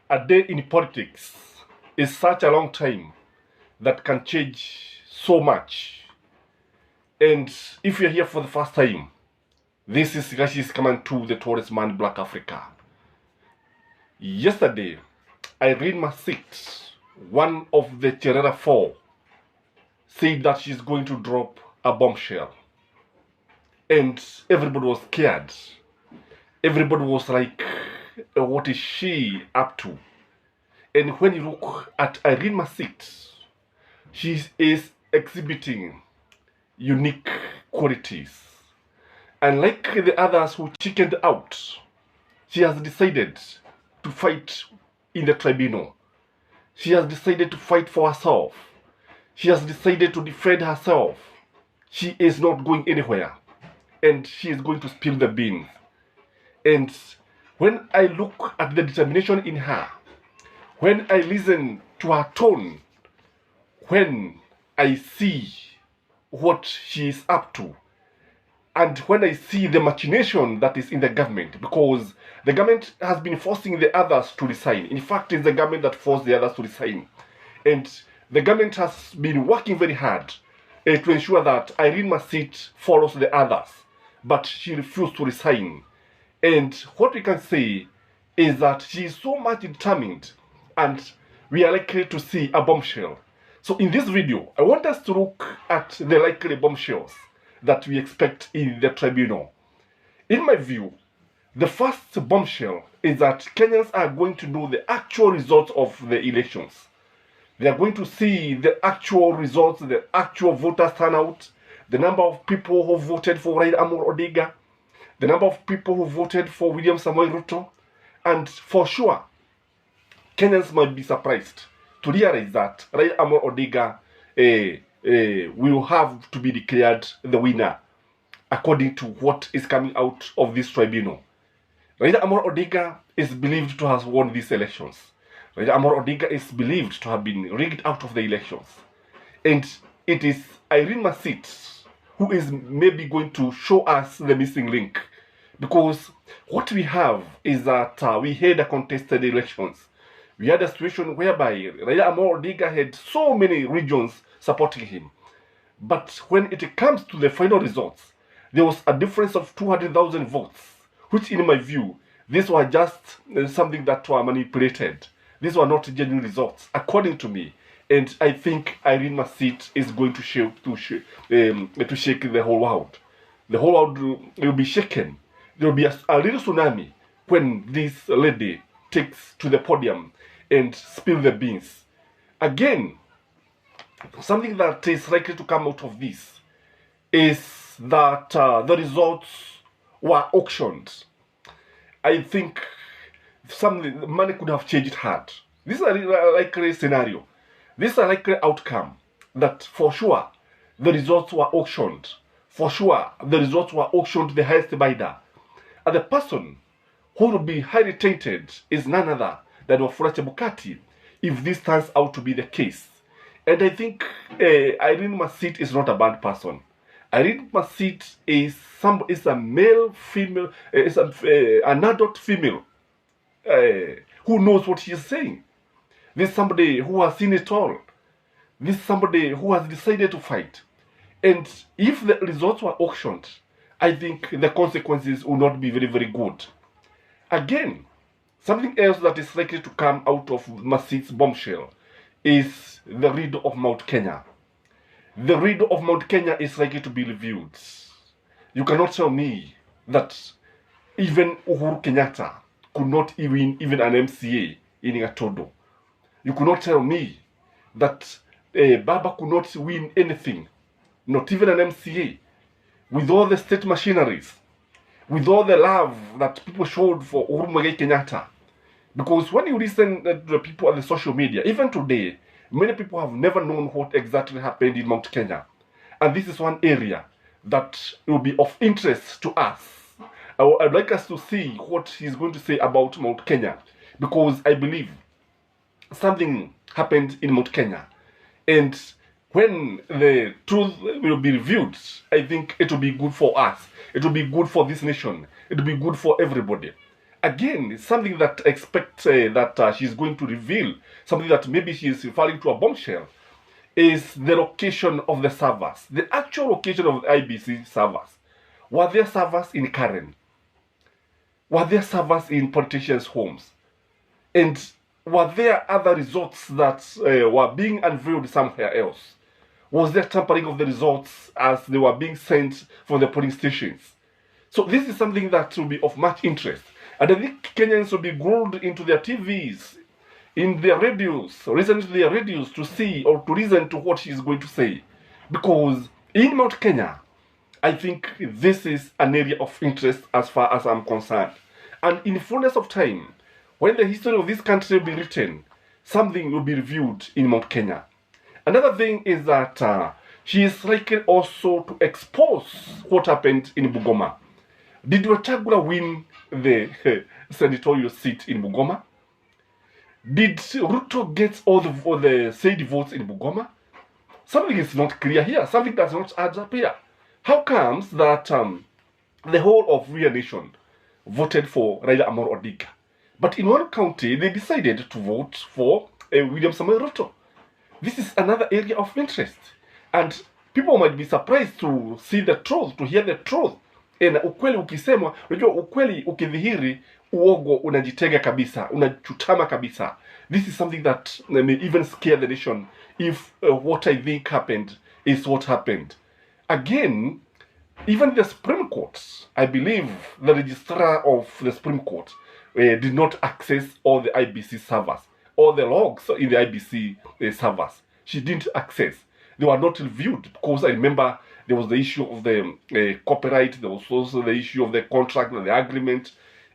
a day in politics is such a long time that can change so much. And if you're here for the first time, this is Rashis coming to the Tourist Man Black Africa. Yesterday, Irene Masit'S, one of the Cherera Four, said that she's going to drop a bombshell. And everybody was scared. Everybody was like, what is she up to? And when you look at Irene Masit'S, she is exhibiting unique qualities. Unlike the others who chickened out, she has decided to fight in the tribunal. She has decided to fight for herself. She has decided to defend herself. She is not going anywhere. And she is going to spill the beans. And when I look at the determination in her, when I listen to her tone, when I see what she is up to, and when I see the machination that is in the government, because the government has been forcing the others to resign. In fact, it's the government that forced the others to resign. And the government has been working very hard to ensure that Irene Masit'S follows the others. But she refused to resign. And what we can say is that she is so much determined, and we are likely to see a bombshell. So in this video, I want us to look at the likely bombshells that we expect in the tribunal. In my view, the first bombshell is that Kenyans are going to know the actual results of the elections. They are going to see the actual results, the actual voter turnout, the number of people who voted for Raila Amolo Odinga, the number of people who voted for William Samoei Ruto, and for sure, Kenyans might be surprised to realize that Raila Amolo Odinga will have to be declared the winner according to what is coming out of this tribunal. Raila Amolo Odinga is believed to have won these elections. Raila Amolo Odinga is believed to have been rigged out of the elections. And it is Irene Masit'S who is maybe going to show us the missing link. Because what we have is that we had a contested elections. We had a situation whereby Raila Amolo Odinga had so many regions supporting him. But when it comes to the final results, there was a difference of 200,000 votes, which in my view, these were just something that were manipulated. These were not genuine results, according to me. And I think Irene Masit'S is going to shake the whole world. The whole world will be shaken. There will be a little tsunami when this lady takes to the podium and spill the beans. Again, something that is likely to come out of this is that the results were auctioned. I think money could have changed hard. This is a likely scenario. This is a likely outcome that for sure the results were auctioned. For sure the results were auctioned to the highest bidder. And the person who will be highly tainted is none other than Wafula Chebukati if this turns out to be the case. And I think Irene Masit'S is not a bad person. Irene Masit'S is a male, female, an adult female who knows what she is saying. This is somebody who has seen it all. This is somebody who has decided to fight. And if the results were auctioned, I think the consequences will not be very, very good. Again, something else that is likely to come out of Masit'S bombshell is the read of Mount Kenya. The read of Mount Kenya is likely to be reviewed. You cannot tell me that even Uhuru Kenyatta could not win even an MCA in Gatodo. You could not tell me that Baba could not win anything, not even an MCA, with all the state machineries, with all the love that people showed for Uhuru Kenyatta. Because when you listen to the people on the social media, even today, many people have never known what exactly happened in Mount Kenya. And this is one area that will be of interest to us. I'd like us to see what he's going to say about Mount Kenya, because I believe something happened in Mount Kenya. And when the truth will be revealed, I think it will be good for us. It will be good for this nation. It will be good for everybody. Again, it's something that expect that she's going to reveal, something that maybe she is referring to a bombshell, is the location of the servers, the actual location of the IEBC servers. Were there servers in Karen? Were there servers in politicians' homes? And were there other results that were being unveiled somewhere else? Was there tampering of the results as they were being sent from the polling stations? So this is something that will be of much interest. And I think Kenyans will be glued into their TVs, in their radios, listen to their radios to see or to listen to what she's going to say. Because in Mount Kenya, I think this is an area of interest as far as I'm concerned. And in the fullness of time, when the history of this country will be written, something will be reviewed in Mount Kenya. Another thing is that she is likely also to expose what happened in Bungoma. Did Wetangula win the senatorial seat in Bungoma? Did Ruto get all the said votes in Bungoma? Something is not clear here. Something does not add up here. How comes that the whole of Ria Nation voted for Raila Amolo Odinga, but in one county they decided to vote for William Samoei Ruto? This is another area of interest, and people might be surprised to see the truth, to hear the truth. Na ukweli ukisemwa, unajua ukweli ukidhihiri, uogo unajitenga kabisa, unachutama kabisa. This is something that may even scare the nation if what I think happened is what happened. Again, even the Supreme Court, I believe the registrar of the Supreme Court did not access all the IEBC servers, all the logs in the IEBC servers. She didn't access. They were not reviewed because I remember there was the issue of the copyright, there was also the issue of the contract and the agreement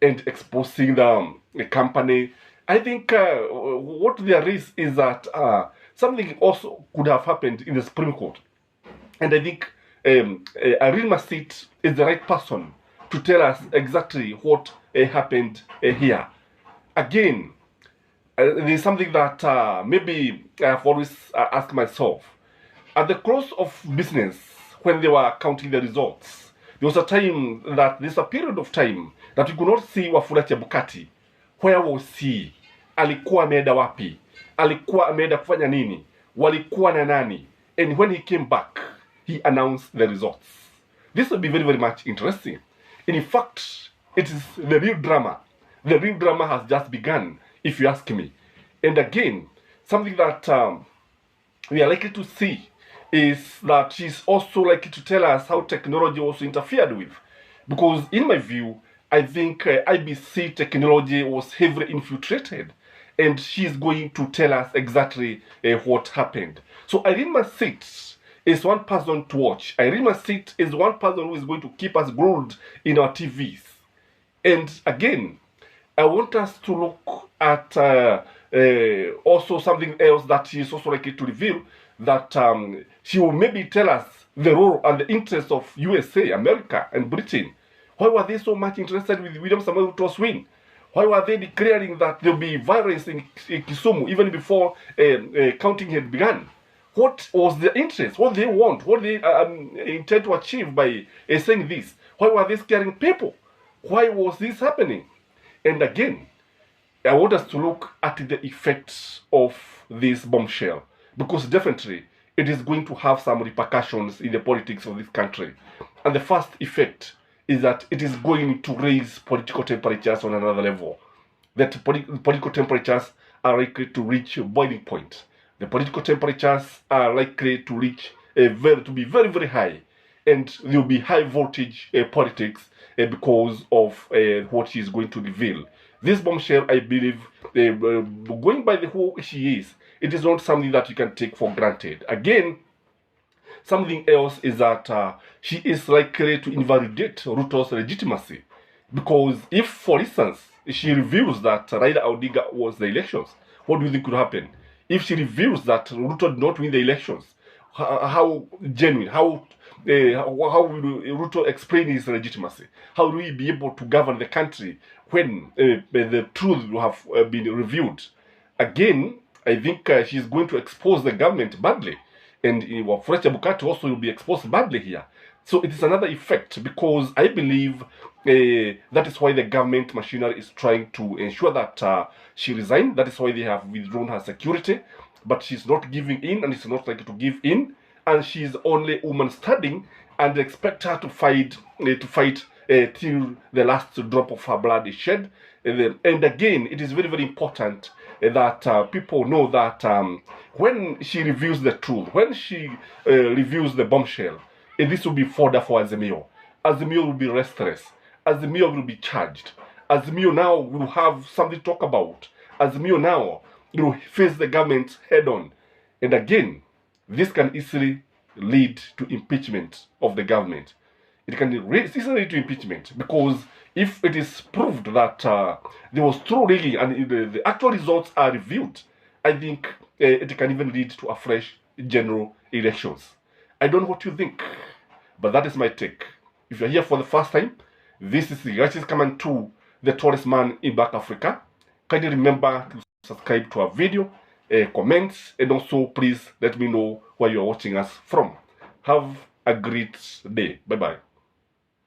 and exposing the company. I think what there is that something also could have happened in the Supreme Court. And I think Irene Masit'S is the right person to tell us exactly what happened here. Again, there's something that maybe I've always asked myself. At the close of business, when they were counting the results, there was a time that there's a period of time that we could not see Wafula Chebukati. Where was he? Alikuwa ameenda wapi? Alikuwa ameenda kufanya nini? Walikuwa na nani? And when he came back, he announced the results. This will be very, very much interesting. And in fact, it is the real drama. The real drama has just begun, if you ask me. And again, something that we are likely to see is that she's also likely to tell us how technology also interfered with. Because in my view, I think IEBC technology was heavily infiltrated. And she's going to tell us exactly what happened. So Irene Masit'S is one person to watch. Irene Masit'S is one person who is going to keep us glued in our TVs. And again, I want us to look at also something else that she is also likely to reveal, that she will maybe tell us the role and the interest of USA, America, and Britain. Why were they so much interested with William Samoei Ruto's win? Why were they declaring that there will be violence in Kisumu even before counting had begun? What was their interest? What they want? What they intend to achieve by saying this? Why were they scaring people? Why was this happening? And again, I want us to look at the effects of this bombshell, because definitely it is going to have some repercussions in the politics of this country. And the first effect is that it is going to raise political temperatures on another level. That political temperatures are likely to reach a boiling point. The political temperatures are likely to reach to be very, very high, and there will be high voltage politics because of what she is going to reveal. This bombshell, I believe, going by who she is, it is not something that you can take for granted. Again, something else is that she is likely to invalidate Ruto's legitimacy. Because if, for instance, she reveals that Raila Odinga was the elections, what do you think could happen? If she reveals that Ruto did not win the elections, how genuine, how will Ruto explain his legitimacy? How will he be able to govern the country when the truth will have been revealed? Again, I think she's going to expose the government badly. And Wafula Chebukati also will be exposed badly here. So it is another effect, because I believe that is why the government machinery is trying to ensure that she resign. That is why they have withdrawn her security, but she's not giving in, and it's not likely to give in, and she's only a woman standing, and they expect her to fight till the last drop of her blood is shed. And again, it is very, very important that people know that when she reveals the truth, when she reveals the bombshell, this will be fodder for Azimio. Azimio will be restless. Azimio will be charged. Azimio now will have something to talk about. Azimio now will face the government head on. And again, this can easily lead to impeachment of the government. It can easily lead to impeachment, because if it is proved that there was true rigging and the actual results are revealed, I think it can even lead to a fresh general elections. I don't know what you think, but that is my take. If you're here for the first time, this is the Righteous Command to the tallest man in Black Africa. Kindly remember to subscribe to our video, comment, and also please let me know where you are watching us from. Have a great day. Bye-bye.